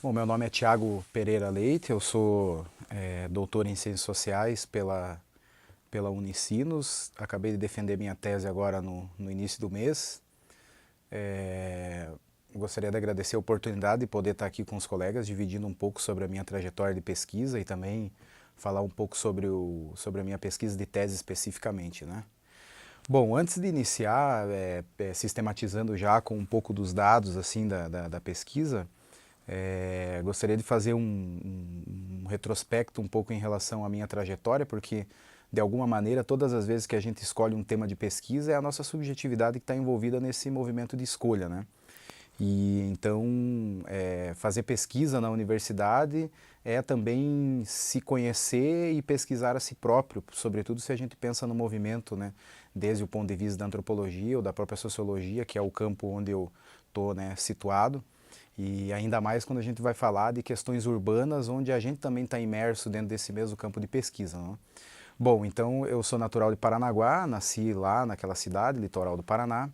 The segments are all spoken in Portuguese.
Bom, meu nome é Tiago Pereira Leite, eu sou doutor em Ciências Sociais pela Unicinos. Acabei de defender minha tese agora no início do mês. Gostaria de agradecer a oportunidade de poder estar aqui com os colegas, dividindo um pouco sobre a minha trajetória de pesquisa e também falar um pouco sobre a minha pesquisa de tese especificamente, né? Bom, antes de iniciar, sistematizando já com um pouco dos dados assim da pesquisa, gostaria de fazer um retrospecto um pouco em relação à minha trajetória, porque de alguma maneira todas as vezes que a gente escolhe um tema de pesquisa é a nossa subjetividade que está envolvida nesse movimento de escolha, né? E então fazer pesquisa na universidade é também se conhecer e pesquisar a si próprio, sobretudo se a gente pensa no movimento, né, desde o ponto de vista da antropologia ou da própria sociologia, que é o campo onde eu estou, né, situado, e ainda mais quando a gente vai falar de questões urbanas, onde a gente também está imerso dentro desse mesmo campo de pesquisa, né? Bom, então eu sou natural de Paranaguá, nasci lá naquela cidade, litoral do Paraná,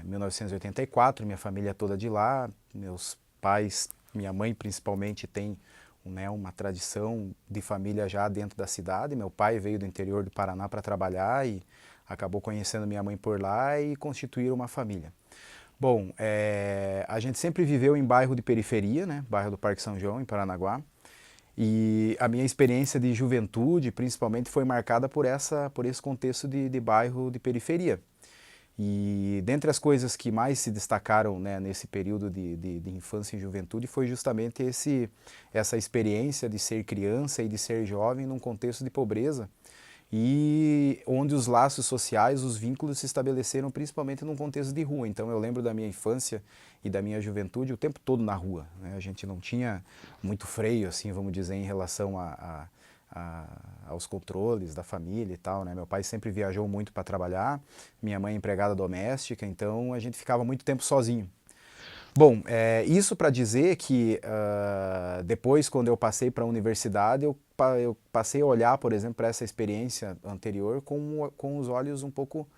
1984, minha família é toda de lá, meus pais, minha mãe principalmente tem, né, uma tradição de família já dentro da cidade. Meu pai veio do interior do Paraná para trabalhar e acabou conhecendo minha mãe por lá e constituíram uma família. Bom, a gente sempre viveu em bairro de periferia, né, bairro do Parque São João, em Paranaguá. E a minha experiência de juventude, principalmente, foi marcada por esse contexto de bairro de periferia. E dentre as coisas que mais se destacaram, né, nesse período de infância e juventude foi justamente essa experiência de ser criança e de ser jovem num contexto de pobreza e onde os laços sociais, os vínculos se estabeleceram principalmente num contexto de rua. Então eu lembro da minha infância e da minha juventude o tempo todo na rua, né? A gente não tinha muito freio, assim, vamos dizer, em relação aos controles da família e tal, né? Meu pai sempre viajou muito para trabalhar, minha mãe é empregada doméstica, então a gente ficava muito tempo sozinho. Bom, isso para dizer que depois, quando eu passei para a universidade, eu passei a olhar, por exemplo, para essa experiência anterior com os olhos um pouco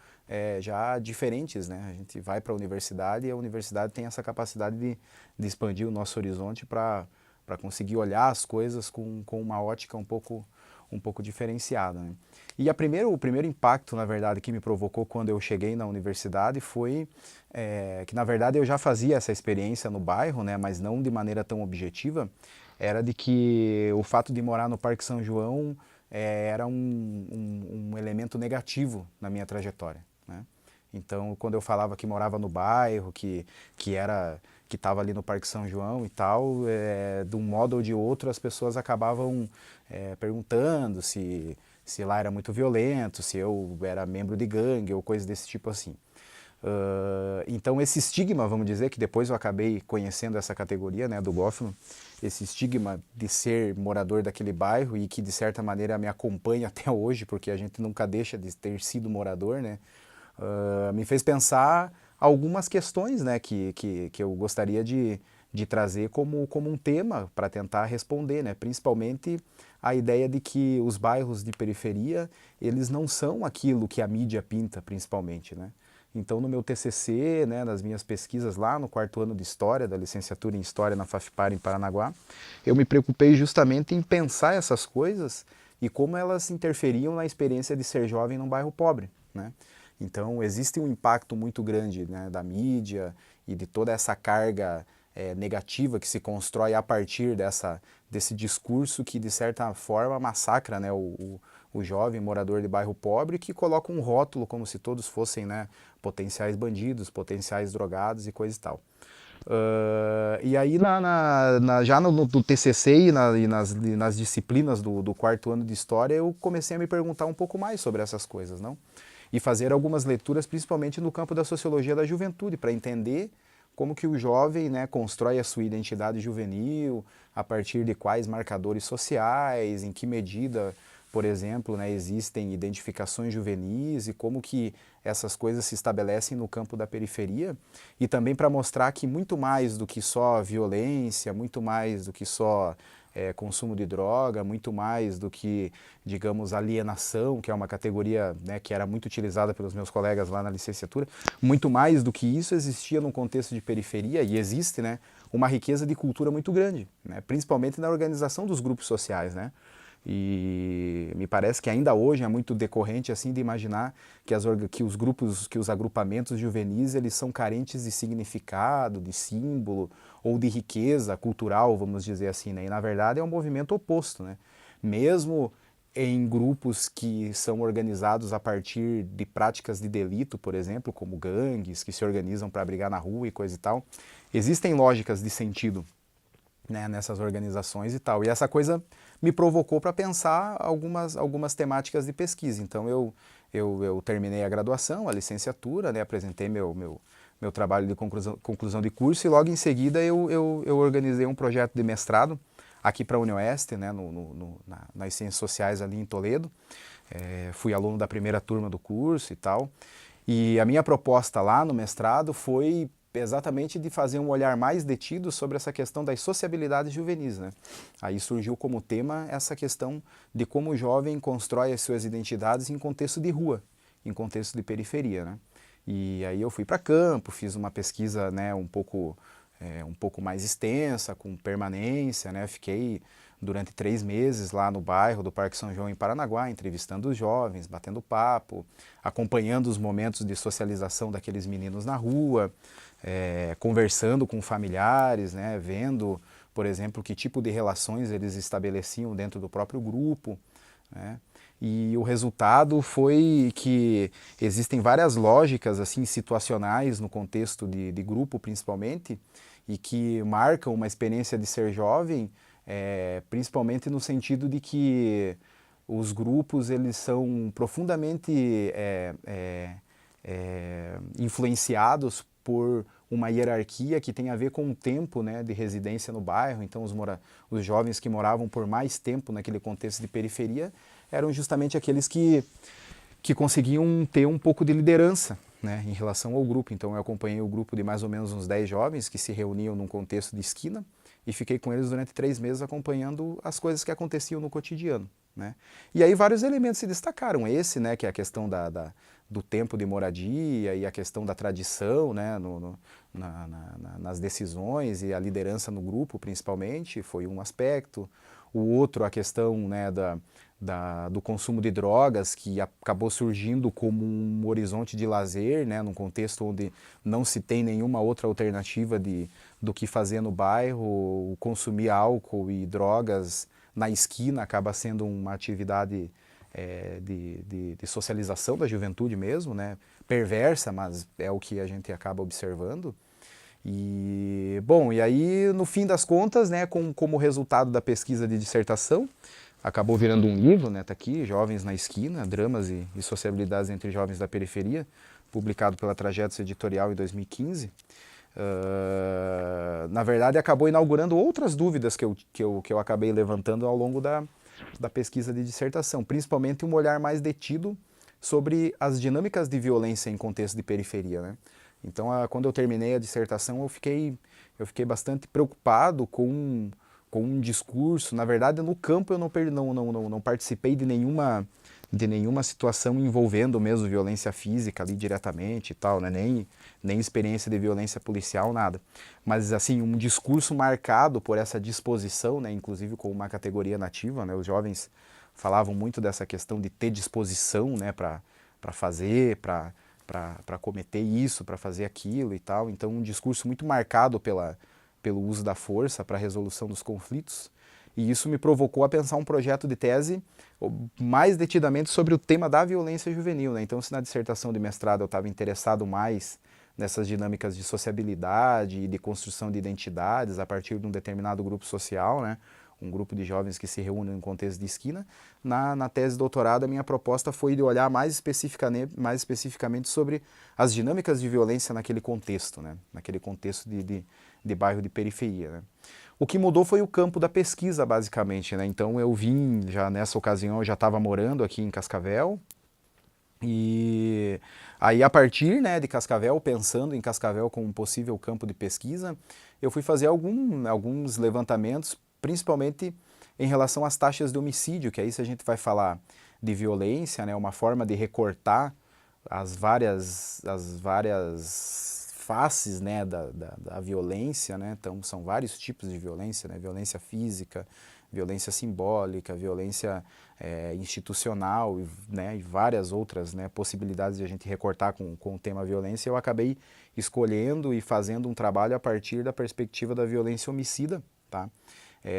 já diferentes, né? A gente vai para a universidade e a universidade tem essa capacidade de expandir o nosso horizonte para conseguir olhar as coisas com uma ótica um pouco diferenciada, né? E o primeiro impacto, na verdade, que me provocou quando eu cheguei na universidade foi que, na verdade, eu já fazia essa experiência no bairro, né, mas não de maneira tão objetiva, era de que o fato de morar no Parque São João era um elemento negativo na minha trajetória, né? Então, quando eu falava que morava no bairro, que estava ali no Parque São João e tal, de um modo ou de outro as pessoas acabavam perguntando se lá era muito violento, se eu era membro de gangue ou coisa desse tipo assim. Então esse estigma, vamos dizer, que depois eu acabei conhecendo essa categoria, né, do Goffman, esse estigma de ser morador daquele bairro e que de certa maneira me acompanha até hoje, porque a gente nunca deixa de ter sido morador, né, me fez pensar algumas questões, né, que eu gostaria de trazer como um tema para tentar responder, né, principalmente a ideia de que os bairros de periferia, eles não são aquilo que a mídia pinta, principalmente, né. Então, no meu TCC, né, nas minhas pesquisas lá no quarto ano de História, da licenciatura em História na FAFPAR em Paranaguá, eu me preocupei justamente em pensar essas coisas e como elas interferiam na experiência de ser jovem num bairro pobre, né? Então, existe um impacto muito grande, né, da mídia e de toda essa carga negativa que se constrói a partir desse discurso que, de certa forma, massacra, né, o jovem morador de bairro pobre, que coloca um rótulo como se todos fossem, né, potenciais bandidos, potenciais drogados e coisa e tal. E aí, já no TCC e nas disciplinas do quarto ano de História, eu comecei a me perguntar um pouco mais sobre essas coisas, não? E fazer algumas leituras, principalmente no campo da sociologia da juventude, para entender como que o jovem, né, constrói a sua identidade juvenil, a partir de quais marcadores sociais, em que medida, por exemplo, né, existem identificações juvenis e como que essas coisas se estabelecem no campo da periferia, e também para mostrar que muito mais do que só violência, muito mais do que só consumo de droga, muito mais do que, digamos, alienação, que é uma categoria, né, que era muito utilizada pelos meus colegas lá na licenciatura, muito mais do que isso existia num contexto de periferia, e existe, né, uma riqueza de cultura muito grande, né, principalmente na organização dos grupos sociais, né. E me parece que ainda hoje é muito decorrente assim de imaginar que os grupos, que os agrupamentos juvenis, eles são carentes de significado, de símbolo ou de riqueza cultural, vamos dizer assim, né? E na verdade é um movimento oposto, né? Mesmo em grupos que são organizados a partir de práticas de delito, por exemplo, como gangues que se organizam para brigar na rua e coisa e tal, existem lógicas de sentido, né, nessas organizações e tal. E essa coisa me provocou para pensar algumas temáticas de pesquisa. Então eu terminei a graduação, a licenciatura, né, apresentei meu trabalho de conclusão de curso e logo em seguida eu organizei um projeto de mestrado aqui para a UniOeste, né, nas Ciências Sociais ali em Toledo. Fui aluno da primeira turma do curso e tal. E a minha proposta lá no mestrado foi exatamente de fazer um olhar mais detido sobre essa questão das sociabilidades juvenis, né? Aí surgiu como tema essa questão de como o jovem constrói as suas identidades em contexto de rua, em contexto de periferia, né? E aí eu fui para campo, fiz uma pesquisa, né, um pouco mais extensa, com permanência, né? Fiquei durante 3 meses lá no bairro do Parque São João, em Paranaguá, entrevistando os jovens, batendo papo, acompanhando os momentos de socialização daqueles meninos na rua, conversando com familiares, né? Vendo, por exemplo, que tipo de relações eles estabeleciam dentro do próprio grupo, né? E o resultado foi que existem várias lógicas assim situacionais no contexto de grupo, principalmente, e que marcam uma experiência de ser jovem, principalmente no sentido de que os grupos eles são profundamente influenciados por uma hierarquia que tem a ver com o tempo, né, de residência no bairro. Então os jovens que moravam por mais tempo naquele contexto de periferia eram justamente aqueles que conseguiam ter um pouco de liderança, né, em relação ao grupo. Então eu acompanhei o grupo de mais ou menos uns 10 jovens que se reuniam num contexto de esquina e fiquei com eles durante 3 meses acompanhando as coisas que aconteciam no cotidiano, né. E aí vários elementos se destacaram. Esse, né, que é a questão do tempo de moradia e a questão da tradição, né, nas decisões e a liderança no grupo, principalmente, foi um aspecto. O outro, a questão, né, do consumo de drogas, que acabou surgindo como um horizonte de lazer, né, num contexto onde não se tem nenhuma outra alternativa do que fazer no bairro. Consumir álcool e drogas na esquina acaba sendo uma atividade de socialização da juventude mesmo, né, perversa, mas é o que a gente acaba observando. E, bom, e aí, no fim das contas, né, como resultado da pesquisa de dissertação, acabou virando um livro, né, tá aqui, Jovens na Esquina, Dramas e Sociabilidades entre Jovens da Periferia, publicado pela Trajetos Editorial em 2015. Na verdade, acabou inaugurando outras dúvidas que eu acabei levantando ao longo da pesquisa de dissertação, principalmente um olhar mais detido sobre as dinâmicas de violência em contexto de periferia, né? Então, quando eu terminei a dissertação, eu fiquei bastante preocupado com um discurso. Na verdade, no campo eu não participei de nenhuma situação envolvendo mesmo violência física ali diretamente e tal, né? Nem experiência de violência policial, nada. Mas, assim, um discurso marcado por essa disposição, né? Inclusive com uma categoria nativa, né? Os jovens falavam muito dessa questão de ter disposição, né? Para fazer, para cometer isso, para fazer aquilo e tal. Então, um discurso muito marcado pelo uso da força para a resolução dos conflitos. E isso me provocou a pensar um projeto de tese mais detidamente sobre o tema da violência juvenil, né? Então, se na dissertação de mestrado eu estava interessado mais nessas dinâmicas de sociabilidade e de construção de identidades a partir de um determinado grupo social, né? Um grupo de jovens que se reúnem em contexto de esquina. Na tese de doutorado, a minha proposta foi de olhar mais especificamente sobre as dinâmicas de violência naquele contexto, né? Naquele contexto de bairro de periferia, né? O que mudou foi o campo da pesquisa, basicamente, né? Então eu vim, já nessa ocasião, eu já estava morando aqui em Cascavel, e aí a partir, né, de Cascavel, pensando em Cascavel como um possível campo de pesquisa, eu fui fazer alguns levantamentos principalmente em relação às taxas de homicídio, que aí se a gente vai falar de violência, né, uma forma de recortar as várias faces, né, da violência, né, então são vários tipos de violência, né, violência física, violência simbólica, violência institucional, né, e várias outras, né, possibilidades de a gente recortar com o tema violência. Eu acabei escolhendo e fazendo um trabalho a partir da perspectiva da violência homicida, tá?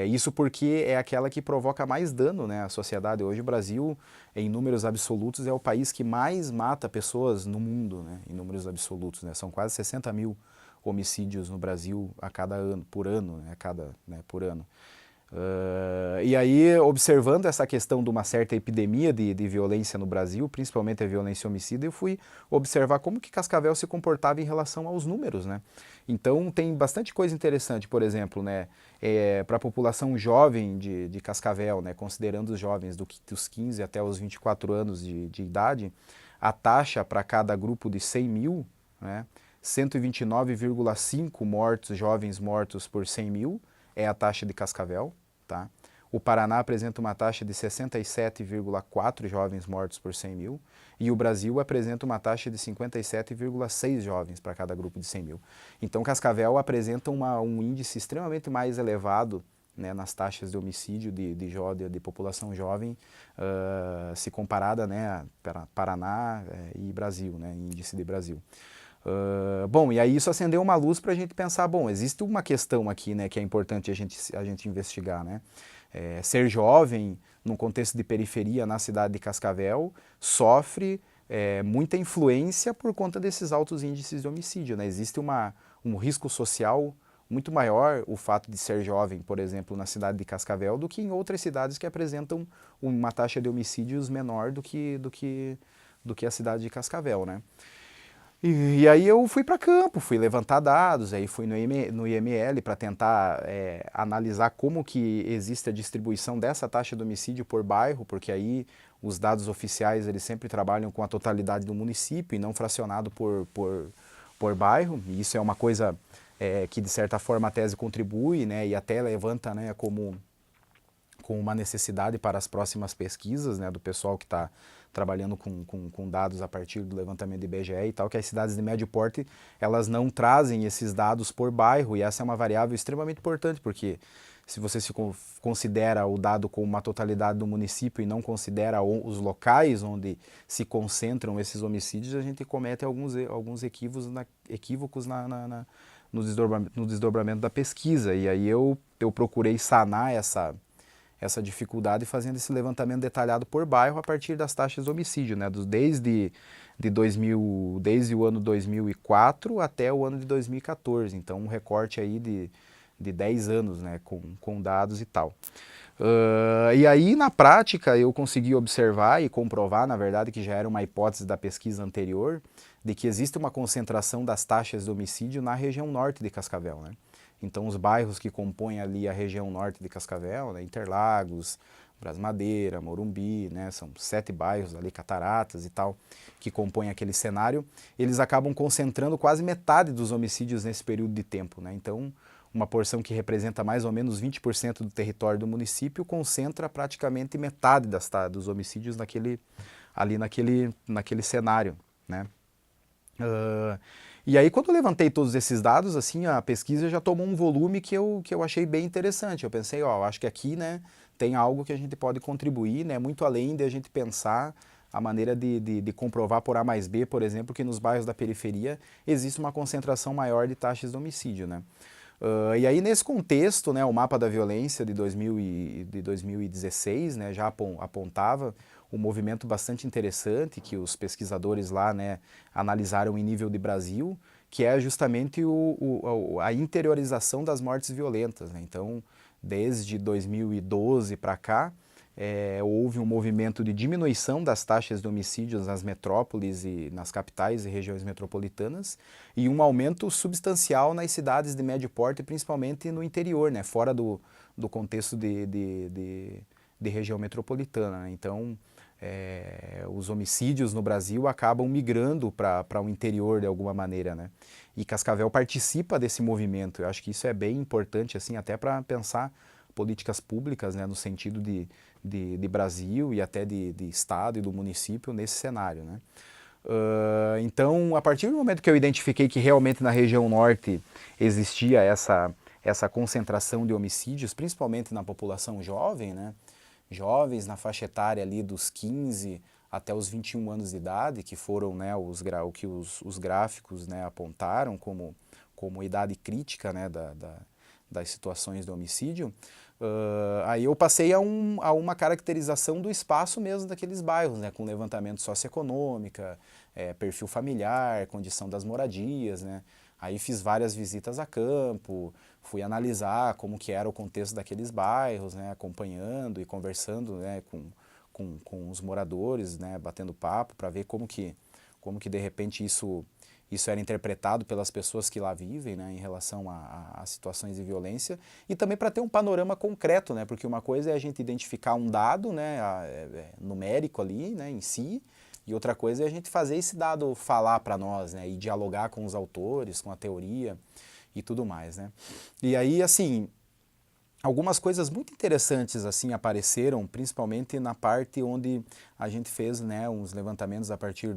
Isso porque é aquela que provoca mais dano, né, à sociedade. Hoje o Brasil, em números absolutos, é o país que mais mata pessoas no mundo, né, em números absolutos, né, são quase 60 mil homicídios no Brasil a cada ano, por ano, né, por ano. E aí, observando essa questão de uma certa epidemia de violência no Brasil, principalmente a violência homicida, eu fui observar como que Cascavel se comportava em relação aos números, né? Então, tem bastante coisa interessante, por exemplo, né, para a população jovem de Cascavel, né, considerando os jovens dos 15 até os 24 anos de idade, a taxa para cada grupo de 100 mil, né, 129,5 mortos, jovens mortos por 100 mil, é a taxa de Cascavel. Tá? O Paraná apresenta uma taxa de 67,4 jovens mortos por 100 mil e o Brasil apresenta uma taxa de 57,6 jovens para cada grupo de 100 mil. Então Cascavel apresenta um índice extremamente mais elevado, né, nas taxas de homicídio de população jovem, se comparada, né, para Paraná e Brasil, né, índice de Brasil. Bom, e aí isso acendeu uma luz para a gente pensar, bom, existe uma questão aqui, né, que é importante a gente investigar, né? Ser jovem, num contexto de periferia na cidade de Cascavel, sofre muita influência por conta desses altos índices de homicídio, né? Existe um risco social muito maior o fato de ser jovem, por exemplo, na cidade de Cascavel, do que em outras cidades que apresentam uma taxa de homicídios menor do que a cidade de Cascavel, né? E aí eu fui para campo, fui levantar dados, aí fui no IML para tentar analisar como que existe a distribuição dessa taxa de homicídio por bairro, porque aí os dados oficiais eles sempre trabalham com a totalidade do município e não fracionado por bairro, e isso é uma coisa que de certa forma a tese contribui, né, e até levanta, né, como uma necessidade para as próximas pesquisas, né, do pessoal que está trabalhando com dados a partir do levantamento do IBGE e tal, que as cidades de médio porte, elas não trazem esses dados por bairro, e essa é uma variável extremamente importante, porque se você se considera o dado como uma totalidade do município e não considera os locais onde se concentram esses homicídios, a gente comete alguns equívocos no desdobramento da pesquisa, e aí eu procurei sanar essa dificuldade fazendo esse levantamento detalhado por bairro a partir das taxas de homicídio, né, desde o ano 2004 até o ano de 2014, então um recorte aí de 10 anos, né, com dados e tal. E aí, na prática, eu consegui observar e comprovar, na verdade, que já era uma hipótese da pesquisa anterior, de que existe uma concentração das taxas de homicídio na região norte de Cascavel, né? Então, os bairros que compõem ali a região norte de Cascavel, né, Interlagos, Brasmadeira, Morumbi, né, são 7 bairros ali, Cataratas e tal, que compõem aquele cenário, eles acabam concentrando quase metade dos homicídios nesse período de tempo, né? Então, uma porção que representa mais ou menos 20% do território do município concentra praticamente metade dos homicídios naquele cenário, né? E aí, quando eu levantei todos esses dados, assim, a pesquisa já tomou um volume que eu achei bem interessante. Eu pensei, ó, acho que aqui, né, tem algo que a gente pode contribuir, né, muito além de a gente pensar a maneira de comprovar por A mais B, por exemplo, que nos bairros da periferia existe uma concentração maior de taxas de homicídio, né. E aí, nesse contexto, né, o mapa da violência de 2016, né, já apontava um movimento bastante interessante que os pesquisadores lá, né, analisaram em nível de Brasil, que é justamente a interiorização das mortes violentas, né? Então, desde 2012 para cá, houve um movimento de diminuição das taxas de homicídios nas metrópoles e nas capitais e regiões metropolitanas e um aumento substancial nas cidades de médio porte, principalmente no interior, né, fora do contexto de região metropolitana, né? Então, os homicídios no Brasil acabam migrando para o interior de alguma maneira, né? E Cascavel participa desse movimento. Eu acho que isso é bem importante, assim, até para pensar políticas públicas, né, no sentido de Brasil e até de Estado e do município nesse cenário, né. Então, a partir do momento que eu identifiquei que realmente na região norte existia essa concentração de homicídios, principalmente na população jovem, né, jovens na faixa etária ali dos 15 até os 21 anos de idade, que foram, né, o que os gráficos, né, apontaram como idade crítica, né, das situações de homicídio, aí eu passei a uma caracterização do espaço mesmo daqueles bairros, né, com levantamento socioeconômica, perfil familiar, condição das moradias, né. Aí fiz várias visitas a campo, fui analisar como que era o contexto daqueles bairros, né, acompanhando e conversando, né, com os moradores, né, batendo papo para ver como que de repente isso era interpretado pelas pessoas que lá vivem, né, em relação a situações de violência, e também para ter um panorama concreto, né, porque uma coisa é a gente identificar um dado, né, numérico ali, né, em si, e outra coisa é a gente fazer esse dado falar para nós, né, e dialogar com os autores, com a teoria e tudo mais, né. E aí, assim, algumas coisas muito interessantes assim apareceram, principalmente na parte onde a gente fez, né, uns levantamentos a partir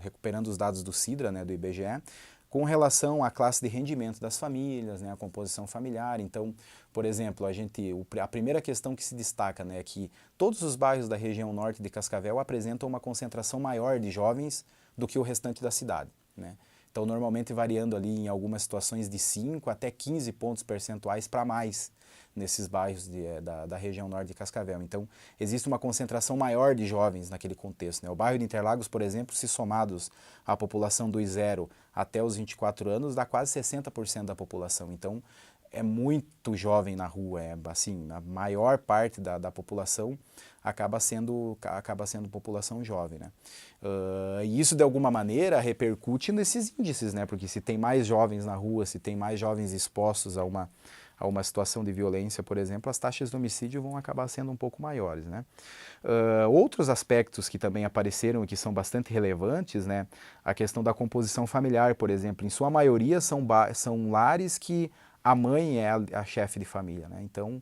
recuperando os dados do Sidra, né, do IBGE, com relação à classe de rendimento das famílias, né, a composição familiar. Então, por exemplo, a primeira questão que se destaca, né, é que todos os bairros da região norte de Cascavel apresentam uma concentração maior de jovens do que o restante da cidade, né. Então, normalmente variando ali em algumas situações de 5 até 15 pontos percentuais para mais nesses bairros da região norte de Cascavel. Então, existe uma concentração maior de jovens naquele contexto, né? O bairro de Interlagos, por exemplo, se somados à população dos 0 até os 24 anos, dá quase 60% da população. Então, é muito jovem na rua, assim, a maior parte da população acaba sendo população jovem, né? E isso, de alguma maneira, repercute nesses índices, né? Porque se tem mais jovens na rua, se tem mais jovens expostos a uma situação de violência, por exemplo, as taxas de homicídio vão acabar sendo um pouco maiores, né? Outros aspectos que também apareceram e que são bastante relevantes, né? A questão da composição familiar, por exemplo, em sua maioria são lares que a mãe é a chefe de família, né? Então,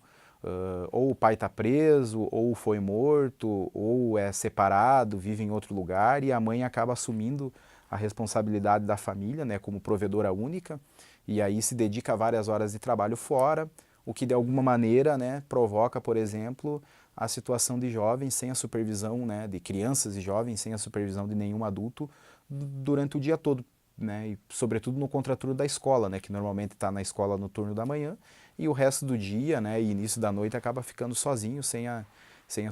ou o pai está preso, ou foi morto, ou é separado, vive em outro lugar e a mãe acaba assumindo a responsabilidade da família, né, como provedora única, e aí se dedica a várias horas de trabalho fora, o que de alguma maneira, né, provoca, por exemplo, a situação de jovens sem a supervisão, né, de crianças e jovens sem a supervisão de nenhum adulto durante o dia todo, né, e sobretudo no contraturno da escola, né, que normalmente está na escola no turno da manhã e o resto do dia, né, e início da noite acaba ficando sozinho sem a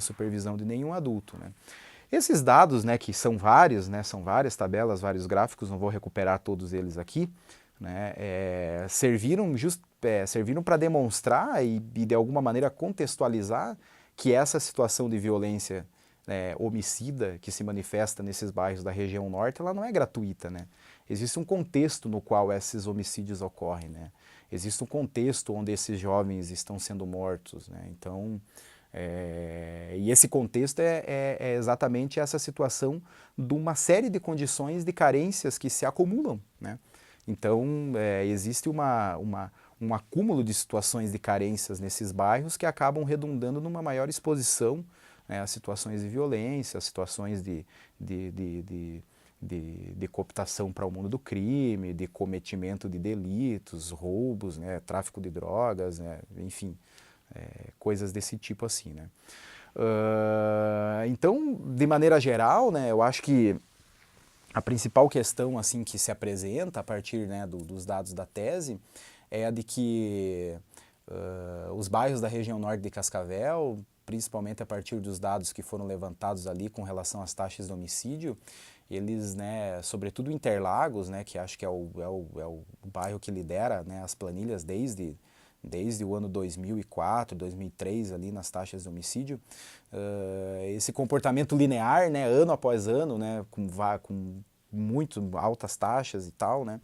supervisão de nenhum adulto, né. Esses dados, né, que são vários, né, são várias tabelas, vários gráficos, não vou recuperar todos eles aqui, né, serviram para demonstrar e de alguma maneira contextualizar que essa situação de violência homicida que se manifesta nesses bairros da região norte, ela não é gratuita, né? Existe um contexto no qual esses homicídios ocorrem, né? Existe um contexto onde esses jovens estão sendo mortos, né? Então, e esse contexto é exatamente essa situação de uma série de condições de carências que se acumulam, né? Então, existe um acúmulo de situações de carências nesses bairros que acabam redundando numa maior exposição, né, a situações de violência, a situações de cooptação para o mundo do crime, de cometimento de delitos, roubos, né, tráfico de drogas, né, enfim, coisas desse tipo assim, né. Então, de maneira geral, né, eu acho que a principal questão assim que se apresenta a partir, né, dos dados da tese é a de que os bairros da região norte de Cascavel, principalmente a partir dos dados que foram levantados ali com relação às taxas de homicídio, eles, né, sobretudo Interlagos, né, que acho que é o bairro que lidera, né, as planilhas desde o ano 2004, 2003 ali nas taxas de homicídio, esse comportamento linear, né, ano após ano, né, com muito altas taxas e tal, né,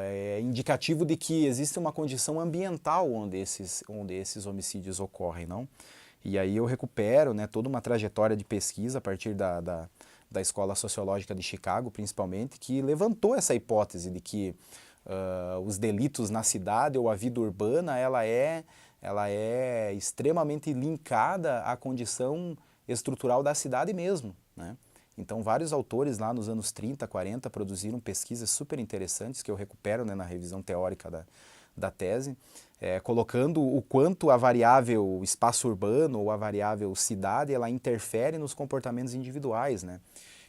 é indicativo de que existe uma condição ambiental onde esses homicídios ocorrem, não? E aí eu recupero, né, toda uma trajetória de pesquisa a partir da Escola Sociológica de Chicago, principalmente, que levantou essa hipótese de que os delitos na cidade ou a vida urbana, ela é ela é extremamente linkada à condição estrutural da cidade mesmo, né? Então, vários autores lá nos anos 30, 40 produziram pesquisas super interessantes que eu recupero, né, na revisão teórica da tese, colocando o quanto a variável espaço urbano ou a variável cidade, ela interfere nos comportamentos individuais, né?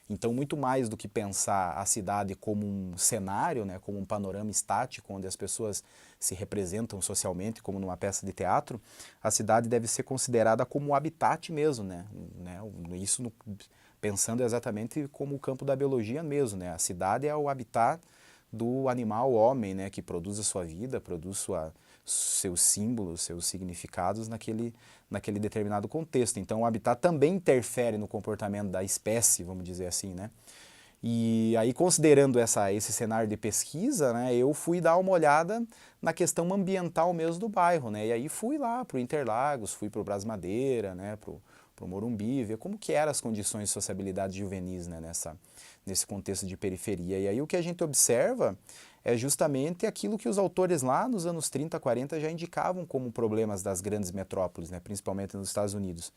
Então, muito mais do que pensar a cidade como um cenário, né, como um panorama estático, onde as pessoas se representam socialmente, como numa peça de teatro, a cidade deve ser considerada como o habitat mesmo, né? Isso pensando exatamente como o campo da biologia mesmo, né? A cidade é o habitat do animal homem, né, que produz a sua vida, produz seus símbolos, seus significados naquele determinado contexto. Então, o habitat também interfere no comportamento da espécie, vamos dizer assim, né? E aí, considerando esse cenário de pesquisa, né, eu fui dar uma olhada na questão ambiental mesmo do bairro, né? E aí fui lá para o Interlagos, fui para o Brás Madeira, né, para o Morumbi, ver como que eram as condições de sociabilidade juvenis, né, nesse contexto de periferia. E aí o que a gente observa é justamente aquilo que os autores lá nos anos 30, 40 já indicavam como problemas das grandes metrópoles, né, principalmente nos Estados Unidos,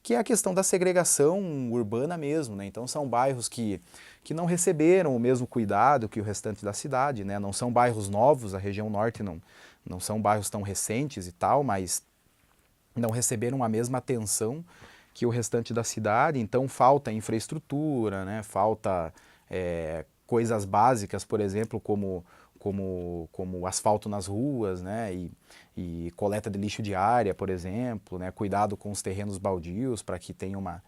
que é a questão da segregação urbana mesmo, né? Então são bairros que não receberam o mesmo cuidado que o restante da cidade, né? Não são bairros novos, a região norte não são bairros tão recentes e tal, mas não receberam a mesma atenção que o restante da cidade, então falta infraestrutura, né? Falta coisas básicas, por exemplo, como asfalto nas ruas, né? E coleta de lixo diária, por exemplo, né? Cuidado com os terrenos baldios para que tenha uma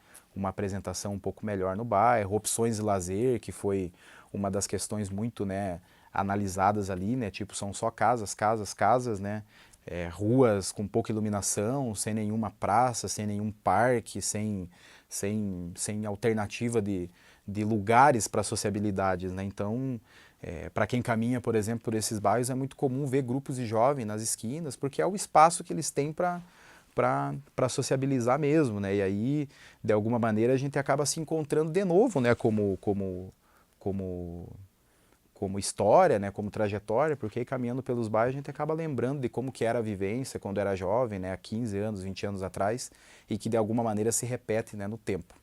apresentação um pouco melhor no bairro, opções de lazer, que foi uma das questões muito, né, analisadas ali, né? Tipo, são só casas, casas, casas, né? Ruas com pouca iluminação, sem nenhuma praça, sem nenhum parque, sem alternativa de lugares para sociabilidades, né? Então, para quem caminha, por exemplo, por esses bairros, é muito comum ver grupos de jovens nas esquinas, porque é o espaço que eles têm para sociabilizar mesmo, né? E aí, de alguma maneira, a gente acaba se encontrando de novo, né? Como história, né, como trajetória, porque aí caminhando pelos bairros a gente acaba lembrando de como que era a vivência quando era jovem, né, há 15 anos, 20 anos atrás, e que de alguma maneira se repete, né, no tempo.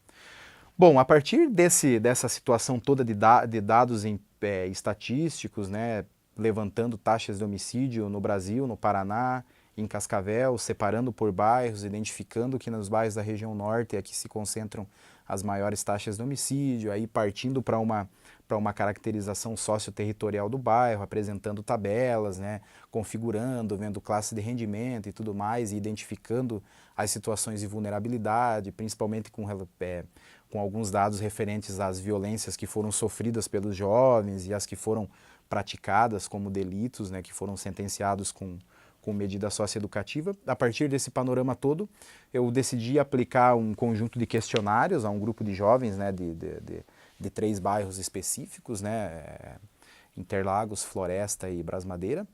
Bom, a partir dessa situação toda de dados estatísticos, né, levantando taxas de homicídio no Brasil, no Paraná, em Cascavel, separando por bairros, identificando que nos bairros da região norte é que se concentram as maiores taxas de homicídio, aí partindo para uma caracterização socioterritorial do bairro, apresentando tabelas, né, configurando, vendo classe de rendimento e tudo mais, e identificando as situações de vulnerabilidade, principalmente com alguns dados referentes às violências que foram sofridas pelos jovens e as que foram praticadas como delitos, né, que foram sentenciados com medida socioeducativa. A partir desse panorama todo, eu decidi aplicar um conjunto de questionários a um grupo de jovens, né, de 3 bairros específicos, né, Interlagos, Floresta e Brás Madeira,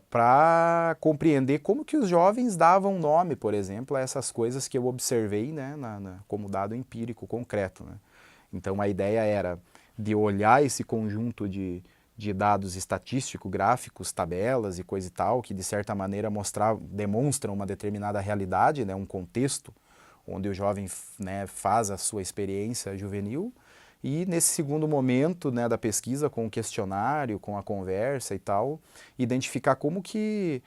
para compreender como que os jovens davam nome, por exemplo, a essas coisas que eu observei, né, como dado empírico concreto, né. Então a ideia era de olhar esse conjunto de dados estatísticos, gráficos, tabelas e coisa e tal, que de certa maneira demonstram uma determinada realidade, né, um contexto onde o jovem, né, faz a sua experiência juvenil, e nesse segundo momento, né, da pesquisa, com o questionário, com a conversa e tal, identificar como que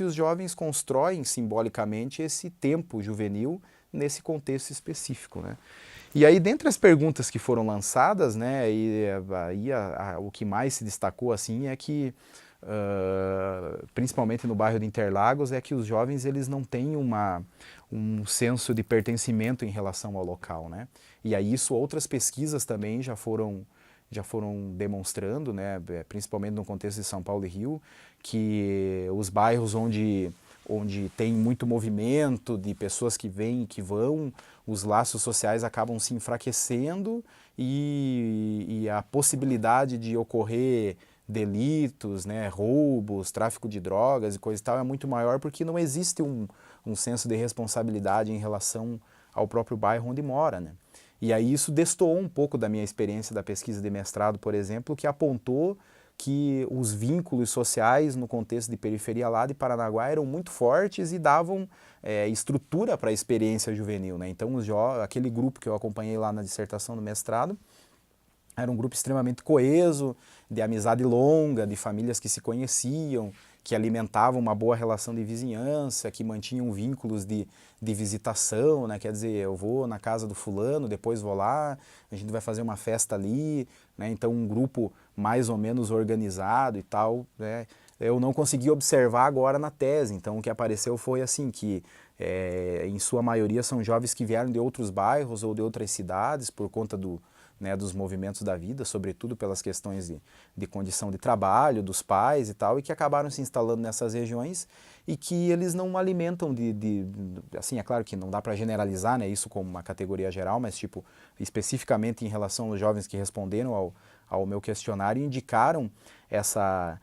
os jovens constroem simbolicamente esse tempo juvenil nesse contexto específico, né. E aí, dentre as perguntas que foram lançadas, né, o que mais se destacou assim é que, principalmente no bairro de Interlagos, é que os jovens eles não têm um senso de pertencimento em relação ao local, né? E aí isso outras pesquisas também já foram demonstrando, né, principalmente no contexto de São Paulo e Rio, que os bairros onde tem muito movimento de pessoas que vêm e que vão, os laços sociais acabam se enfraquecendo e a possibilidade de ocorrer delitos, né, roubos, tráfico de drogas e coisa e tal é muito maior porque não existe um senso de responsabilidade em relação ao próprio bairro onde mora, né? E aí isso destoou um pouco da minha experiência da pesquisa de mestrado, por exemplo, que apontou que os vínculos sociais no contexto de periferia lá de Paranaguá eram muito fortes e davam estrutura para a experiência juvenil, né? Então, aquele grupo que eu acompanhei lá na dissertação do mestrado era um grupo extremamente coeso, de amizade longa, de famílias que se conheciam, que alimentavam uma boa relação de vizinhança, que mantinham vínculos de visitação, né? Quer dizer, eu vou na casa do fulano, depois vou lá, a gente vai fazer uma festa ali, né? Então um grupo mais ou menos organizado e tal, né? Eu não consegui observar agora na tese, então o que apareceu foi assim, que em sua maioria são jovens que vieram de outros bairros ou de outras cidades por conta dos movimentos da vida, sobretudo pelas questões de condição de trabalho, dos pais e tal, e que acabaram se instalando nessas regiões e que eles não alimentam assim, é claro que não dá para generalizar, né, isso como uma categoria geral, mas tipo, especificamente em relação aos jovens que responderam ao meu questionário, indicaram essa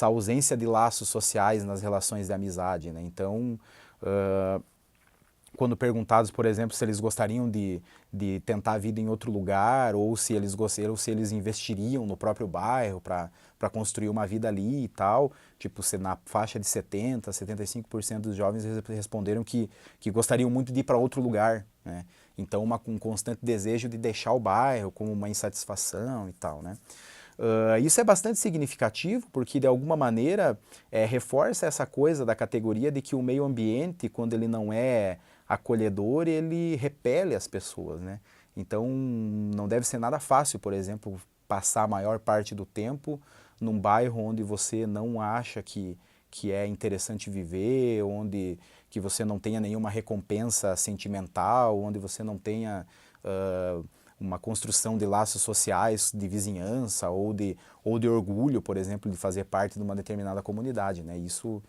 ausência de laços sociais nas relações de amizade, né, então quando perguntados, por exemplo, se eles gostariam de tentar a vida em outro lugar ou se eles investiriam no próprio bairro para construir uma vida ali e tal, tipo, na faixa de 70%, 75% dos jovens responderam que gostariam muito de ir para outro lugar, né? Então, um constante desejo de deixar o bairro como uma insatisfação e tal, né? Isso é bastante significativo porque, de alguma maneira, reforça essa coisa da categoria de que o meio ambiente, quando ele não é acolhedor, ele repele as pessoas, né? Então, não deve ser nada fácil, por exemplo, passar a maior parte do tempo num bairro onde você não acha que é interessante viver, onde que você não tenha nenhuma recompensa sentimental, onde você não tenha uma construção de laços sociais, de vizinhança ou de orgulho, por exemplo, de fazer parte de uma determinada comunidade, né? Isso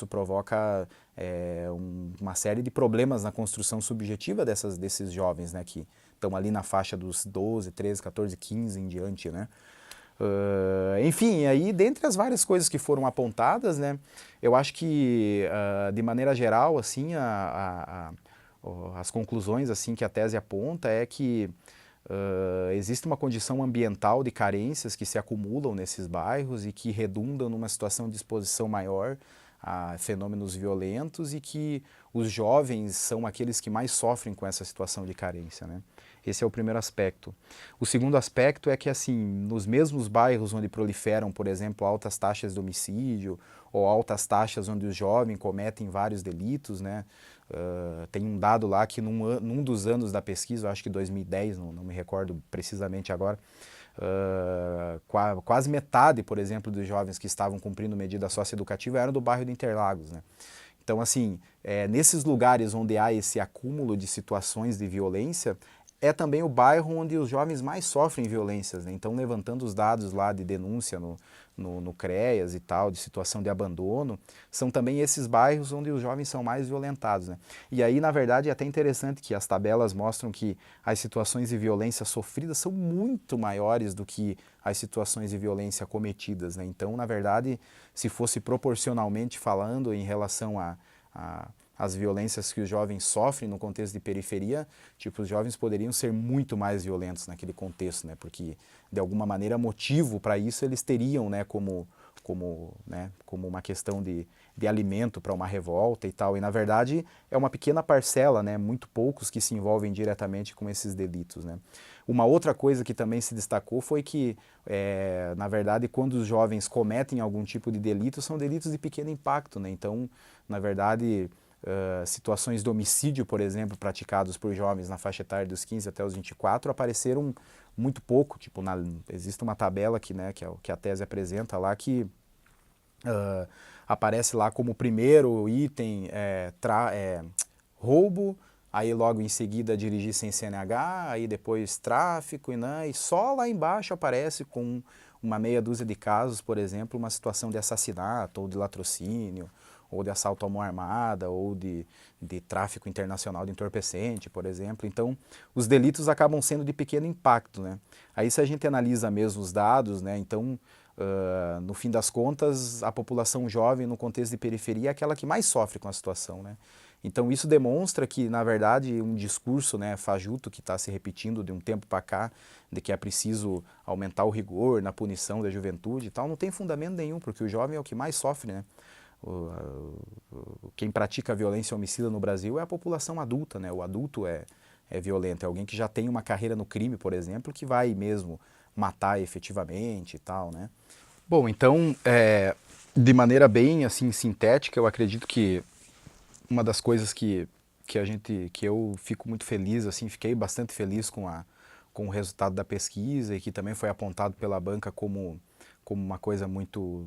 provoca uma série de problemas na construção subjetiva desses jovens, né, que estão ali na faixa dos 12, 13, 14, 15 em diante, né? Enfim, aí dentre as várias coisas que foram apontadas, né, eu acho que de maneira geral, assim, as conclusões assim que a tese aponta é que existe uma condição ambiental de carências que se acumulam nesses bairros e que redundam numa situação de exposição maior a fenômenos violentos e que os jovens são aqueles que mais sofrem com essa situação de carência, né? Esse é o primeiro aspecto. O segundo aspecto é que, assim, nos mesmos bairros onde proliferam, por exemplo, altas taxas de homicídio ou altas taxas onde os jovens cometem vários delitos, né? Tem um dado lá que num dos anos da pesquisa, eu acho que 2010, não me recordo precisamente agora, quase metade, por exemplo, dos jovens que estavam cumprindo medida socioeducativa eram do bairro de Interlagos, né? Então, assim, nesses lugares onde há esse acúmulo de situações de violência, é também o bairro onde os jovens mais sofrem violências, né? Então, levantando os dados lá de denúncia no CREAS e tal, de situação de abandono, são também esses bairros onde os jovens são mais violentados, né? E aí, na verdade, é até interessante que as tabelas mostram que as situações de violência sofridas são muito maiores do que as situações de violência cometidas, né? Então, na verdade, se fosse proporcionalmente falando em relação as violências que os jovens sofrem no contexto de periferia, tipo, os jovens poderiam ser muito mais violentos naquele contexto, né? Porque, de alguma maneira, motivo para isso eles teriam, né? Como uma questão de alimento para uma revolta e tal. E, na verdade, é uma pequena parcela, né? Muito poucos que se envolvem diretamente com esses delitos, né? Uma outra coisa que também se destacou foi que, na verdade, quando os jovens cometem algum tipo de delito, são delitos de pequeno impacto, né? Então, na verdade, situações de homicídio, por exemplo, praticados por jovens na faixa etária dos 15 até os 24, apareceram muito pouco. Tipo, existe uma tabela que a tese apresenta lá que aparece lá como primeiro item roubo, aí logo em seguida dirigir sem CNH, aí depois tráfico, e só lá embaixo aparece com uma meia dúzia de casos, por exemplo, uma situação de assassinato ou de latrocínio, ou de assalto à mão armada, ou de tráfico internacional de entorpecente, por exemplo. Então, os delitos acabam sendo de pequeno impacto, né? Aí, se a gente analisa mesmo os dados, né, então, no fim das contas, a população jovem no contexto de periferia é aquela que mais sofre com a situação, né? Então isso demonstra que, na verdade, um discurso, né, fajuto que está se repetindo de um tempo para cá, de que é preciso aumentar o rigor na punição da juventude e tal, não tem fundamento nenhum, porque o jovem é o que mais sofre, né? Quem pratica violência homicida no Brasil é a população adulta, né? O adulto é violento, é alguém que já tem uma carreira no crime, por exemplo, que vai mesmo matar efetivamente e tal, né? Bom, então, de maneira bem assim sintética, eu acredito que uma das coisas que eu fico muito feliz, assim, fiquei bastante feliz com o resultado da pesquisa e que também foi apontado pela banca como uma coisa muito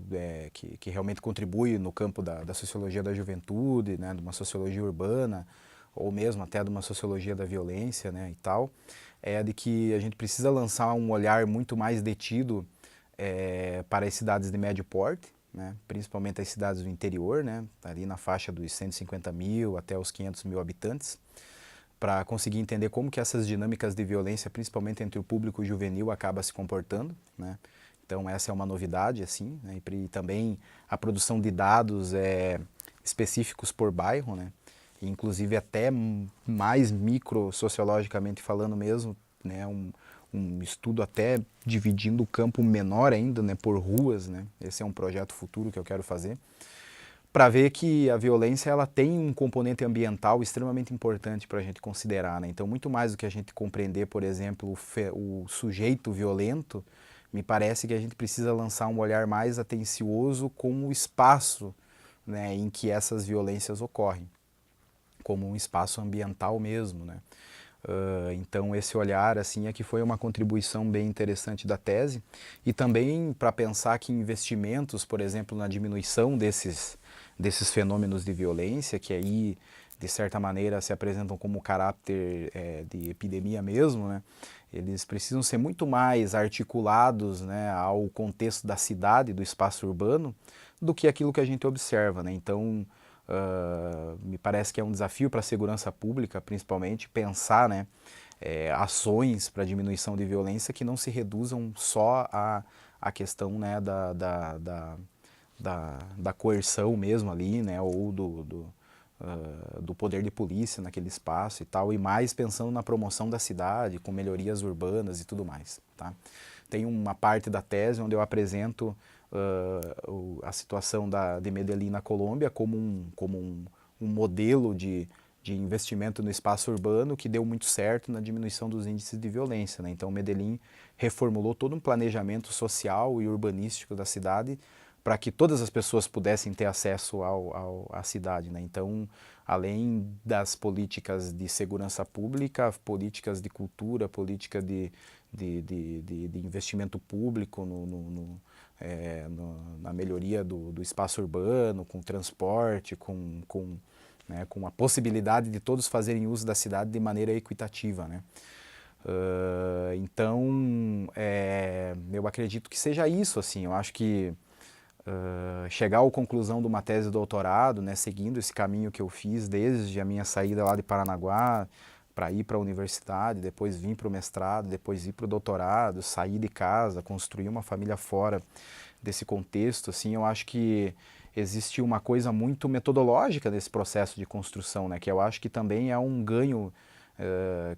que realmente contribui no campo da sociologia da juventude, né, de uma sociologia urbana ou mesmo até de uma sociologia da violência, né, e tal, é a de que a gente precisa lançar um olhar muito mais detido para as cidades de médio porte, né, principalmente as cidades do interior, né, ali na faixa dos 150 mil até os 500 mil habitantes, para conseguir entender como que essas dinâmicas de violência, principalmente entre o público juvenil, acaba se comportando, né. Então essa é uma novidade, assim, né, e também a produção de dados específicos por bairro, né, e inclusive até mais micro sociologicamente falando mesmo, né, um estudo até dividindo o campo menor ainda, né, por ruas, né, esse é um projeto futuro que eu quero fazer, para ver que a violência ela tem um componente ambiental extremamente importante para a gente considerar, né? Então, muito mais do que a gente compreender, por exemplo, o sujeito violento, me parece que a gente precisa lançar um olhar mais atencioso com o espaço, né, em que essas violências ocorrem, como um espaço ambiental mesmo, né? Então esse olhar assim é que foi uma contribuição bem interessante da tese e também para pensar que investimentos, por exemplo, na diminuição desses fenômenos de violência, que aí de certa maneira se apresentam como caráter de epidemia mesmo, né? Eles precisam ser muito mais articulados, né, ao contexto da cidade, do espaço urbano, do que aquilo que a gente observa, né? Então me parece que é um desafio para a segurança pública, principalmente, pensar, né, ações para diminuição de violência que não se reduzam só à questão, né, da coerção mesmo ali, né, ou do poder de polícia naquele espaço e tal, e mais pensando na promoção da cidade, com melhorias urbanas e tudo mais, tá? Tem uma parte da tese onde eu apresento a situação de Medellín na Colômbia como um modelo de investimento no espaço urbano que deu muito certo na diminuição dos índices de violência, né? Então Medellín reformulou todo um planejamento social e urbanístico da cidade para que todas as pessoas pudessem ter acesso à cidade, né? Então, além das políticas de segurança pública, políticas de cultura, política de investimento público na melhoria do espaço urbano, com transporte, né, com a possibilidade de todos fazerem uso da cidade de maneira equitativa, né? Então, eu acredito que seja isso, assim, eu acho que chegar à conclusão de uma tese de doutorado, né, seguindo esse caminho que eu fiz desde a minha saída lá de Paranaguá para ir para a universidade, depois vir para o mestrado, depois ir para o doutorado, sair de casa, construir uma família fora desse contexto, assim, eu acho que existe uma coisa muito metodológica nesse processo de construção, né, que eu acho que também é um ganho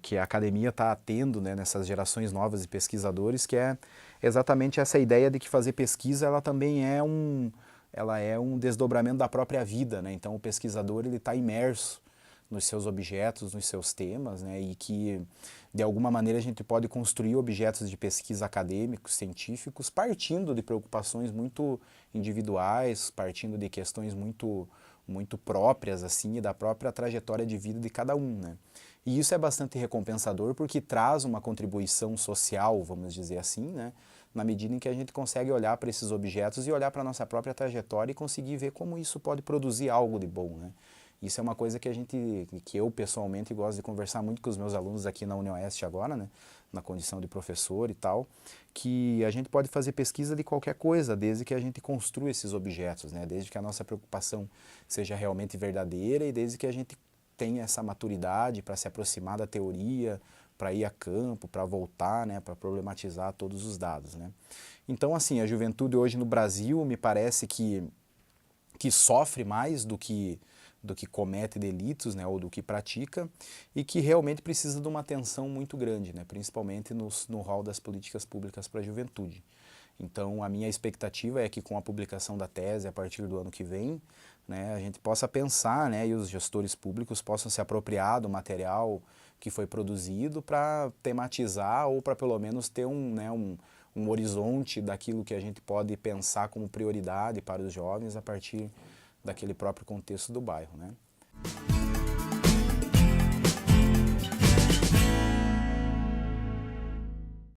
que a academia está tendo, né, nessas gerações novas de pesquisadores, que é exatamente essa ideia de que fazer pesquisa ela também ela é um desdobramento da própria vida, né? Então o pesquisador ele está imerso nos seus objetos, nos seus temas, né? E que de alguma maneira a gente pode construir objetos de pesquisa acadêmicos, científicos, partindo de preocupações muito individuais, partindo de questões muito próprias assim, e da própria trajetória de vida de cada um, né? E isso é bastante recompensador porque traz uma contribuição social, vamos dizer assim, né? Na medida em que a gente consegue olhar para esses objetos e olhar para a nossa própria trajetória e conseguir ver como isso pode produzir algo de bom, né? Isso é uma coisa que eu pessoalmente gosto de conversar muito com os meus alunos aqui na UniOeste agora, né? Na condição de professor e tal, que a gente pode fazer pesquisa de qualquer coisa, desde que a gente construa esses objetos, né? Desde que a nossa preocupação seja realmente verdadeira e desde que a gente tenha essa maturidade para se aproximar da teoria, para ir a campo, para voltar, né, para problematizar todos os dados, né. Então, assim, a juventude hoje no Brasil me parece que sofre mais do que que comete delitos, né, ou do que pratica, e que realmente precisa de uma atenção muito grande, né, principalmente no rol das políticas públicas para a juventude. Então, a minha expectativa é que com a publicação da tese, a partir do ano que vem, né, a gente possa pensar, né, e os gestores públicos possam se apropriar do material que foi produzido para tematizar ou para pelo menos ter um horizonte daquilo que a gente pode pensar como prioridade para os jovens a partir daquele próprio contexto do bairro, né?